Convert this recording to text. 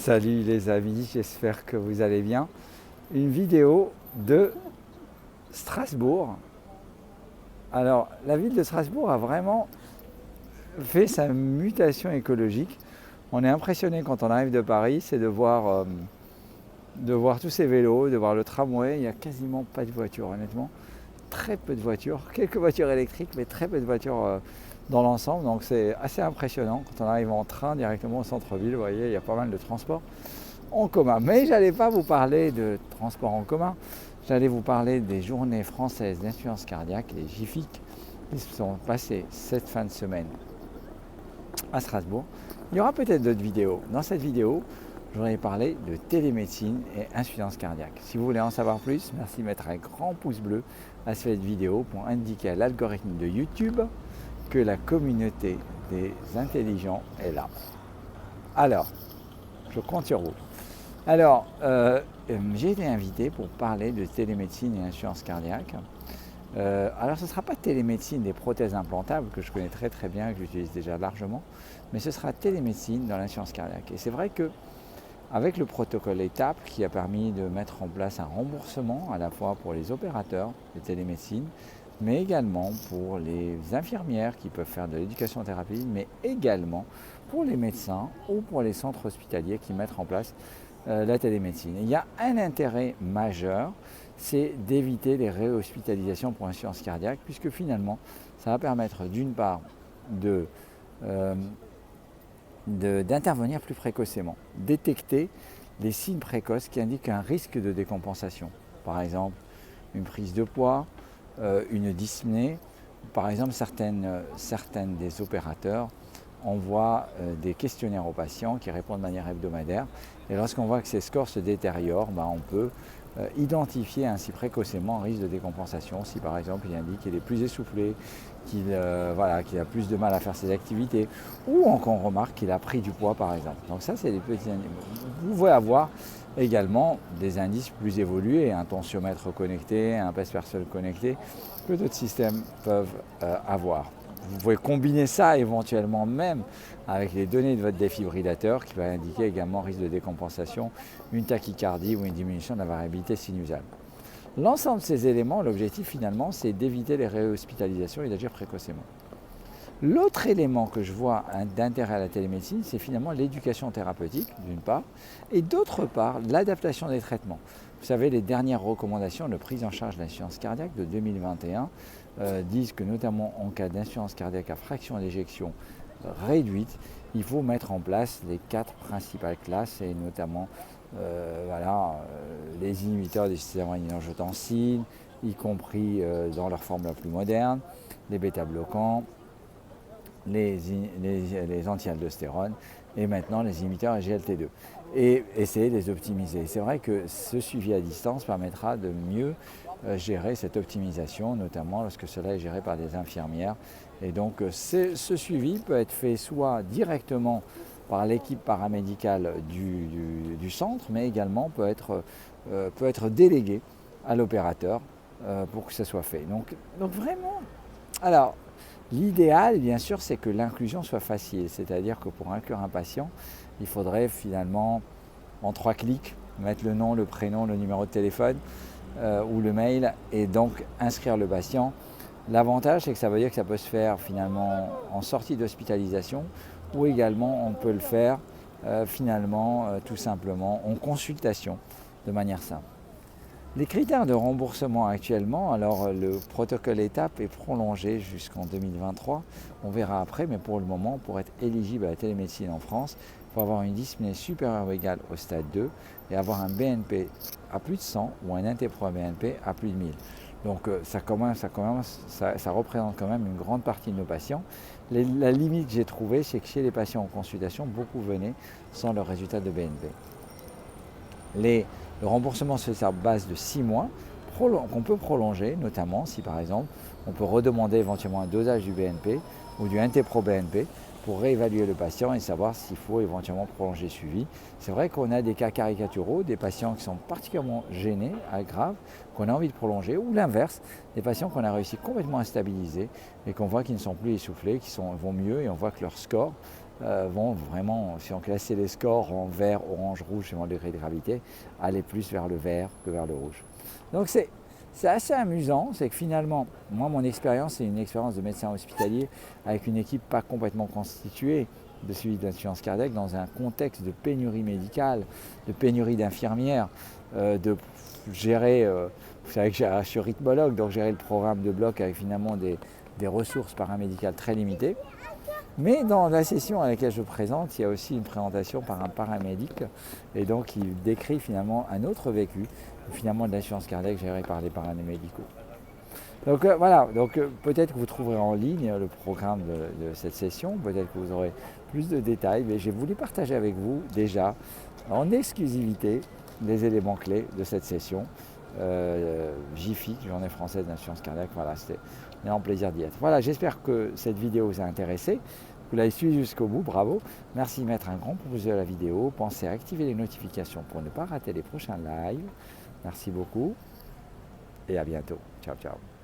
Salut les amis, j'espère que vous allez bien. Une vidéo de Strasbourg. Alors, la ville de Strasbourg a vraiment fait sa mutation écologique. On est impressionné quand on arrive de Paris, c'est de voir tous ces vélos, de voir le tramway. Il n'y a quasiment pas de voitures, honnêtement. Très peu de voitures, quelques voitures électriques, mais très peu de voitures dans l'ensemble. Donc c'est assez impressionnant. Quand on arrive en train directement au centre-ville, vous voyez, il y a pas mal de transports en commun. Mais je n'allais pas vous parler de transport en commun, j'allais vous parler des journées françaises d'insuffisance cardiaque, les JIFIC, qui se sont passées cette fin de semaine à Strasbourg. Il y aura peut-être d'autres vidéos. Dans cette vidéo, je voudrais parler de télémédecine et insuffisance cardiaque. Si vous voulez en savoir plus, merci de mettre un grand pouce bleu à cette vidéo pour indiquer à l'algorithme de YouTube que la communauté des intelligents est là. Alors, je compte sur vous. Alors, j'ai été invité pour parler de télémédecine et insuffisance cardiaque. Alors, ce ne sera pas télémédecine des prothèses implantables, que je connais très très bien, que j'utilise déjà largement, mais ce sera télémédecine dans l'insuffisance cardiaque. Et c'est vrai que avec le protocole étape qui a permis de mettre en place un remboursement à la fois pour les opérateurs de télémédecine, mais également pour les infirmières qui peuvent faire de l'éducation thérapie, mais également pour les médecins ou pour les centres hospitaliers qui mettent en place la télémédecine. Et il y a un intérêt majeur, c'est d'éviter les réhospitalisations pour insuffisance cardiaque, puisque finalement, ça va permettre d'une part d'intervenir plus précocement, détecter les signes précoces qui indiquent un risque de décompensation. Par exemple, une prise de poids, une dyspnée. Par exemple, certaines des opérateurs envoient des questionnaires aux patients qui répondent de manière hebdomadaire. Et lorsqu'on voit que ces scores se détériorent, on peut identifier ainsi précocement un risque de décompensation. Si par exemple il indique qu'il est plus essoufflé, qu'il a plus de mal à faire ses activités, ou qu'on remarque qu'il a pris du poids par exemple. Donc ça, c'est des petits indices. Vous pouvez avoir également des indices plus évolués, un tensiomètre connecté, un pèse-perceuse connecté, que d'autres systèmes peuvent avoir. Vous pouvez combiner ça éventuellement même avec les données de votre défibrillateur qui va indiquer également risque de décompensation, une tachycardie ou une diminution de la variabilité sinusale. L'ensemble de ces éléments, l'objectif finalement, c'est d'éviter les réhospitalisations et d'agir précocement. L'autre élément que je vois d'intérêt à la télémédecine, c'est finalement l'éducation thérapeutique, d'une part, et d'autre part, l'adaptation des traitements. Vous savez, les dernières recommandations de prise en charge de l'insuffisance cardiaque de 2021 disent que notamment en cas d'insuffisance cardiaque à fraction d'éjection réduite, il faut mettre en place les 4 principales classes, et notamment les inhibiteurs des systèmes réninine-angiotensine, y compris dans leur forme la plus moderne, les bêta-bloquants, les anti-aldostérone et maintenant les inhibiteurs SGLT2 et essayer de les optimiser. C'est vrai que ce suivi à distance permettra de mieux gérer cette optimisation, notamment lorsque cela est géré par des infirmières. Et donc ce suivi peut être fait soit directement par l'équipe paramédicale du centre, mais également peut être délégué à l'opérateur pour que ça soit fait. Donc vraiment, alors l'idéal, bien sûr, c'est que l'inclusion soit facile, c'est-à-dire que pour inclure un patient, il faudrait finalement, en 3 clics, mettre le nom, le prénom, le numéro de téléphone ou le mail, et donc inscrire le patient. L'avantage, c'est que ça veut dire que ça peut se faire finalement en sortie d'hospitalisation, ou également on peut le faire tout simplement en consultation, de manière simple. Les critères de remboursement actuellement, alors le protocole étape est prolongé jusqu'en 2023, on verra après, mais pour le moment, pour être éligible à la télémédecine en France, il faut avoir une dyspnée supérieure ou égale au stade 2 et avoir un BNP à plus de 100 ou un NT-proBNP à plus de 1000. Donc ça représente quand même une grande partie de nos patients. La limite que j'ai trouvée, c'est que chez les patients en consultation, beaucoup venaient sans leur résultat de BNP. Le remboursement se fait sur base de 6 mois, qu'on peut prolonger, notamment si par exemple on peut redemander éventuellement un dosage du BNP ou du NT-proBNP pour réévaluer le patient et savoir s'il faut éventuellement prolonger le suivi. C'est vrai qu'on a des cas caricaturaux, des patients qui sont particulièrement gênés, graves, qu'on a envie de prolonger, ou l'inverse, des patients qu'on a réussi complètement à stabiliser et qu'on voit qu'ils ne sont plus essoufflés, vont mieux, et on voit que leur score vont vraiment, si on classait les scores en vert, orange, rouge selon le degré de gravité, aller plus vers le vert que vers le rouge. Donc c'est assez amusant, c'est que finalement, moi mon expérience, c'est une expérience de médecin hospitalier avec une équipe pas complètement constituée de suivi d'insuffisance cardiaque dans un contexte de pénurie médicale, de pénurie d'infirmières, de gérer, vous savez que je suis rythmologue, donc gérer le programme de bloc avec finalement des ressources paramédicales très limitées. Mais dans la session à laquelle je présente, il y a aussi une présentation par un paramédic et donc il décrit finalement un autre vécu, finalement de l'insuffisance cardiaque gérée par les paramédicaux. Donc voilà, donc peut-être que vous trouverez en ligne le programme de cette session, peut-être que vous aurez plus de détails, mais j'ai voulu partager avec vous déjà en exclusivité les éléments clés de cette session. JFIC, Journée française d'insuffisance cardiaque, voilà, c'était un énorme plaisir d'y être. Voilà, j'espère que cette vidéo vous a intéressé. Vous l'avez suivi jusqu'au bout, bravo. Merci de mettre un grand pouce de la vidéo. Pensez à activer les notifications pour ne pas rater les prochains lives. Merci beaucoup et à bientôt. Ciao, ciao.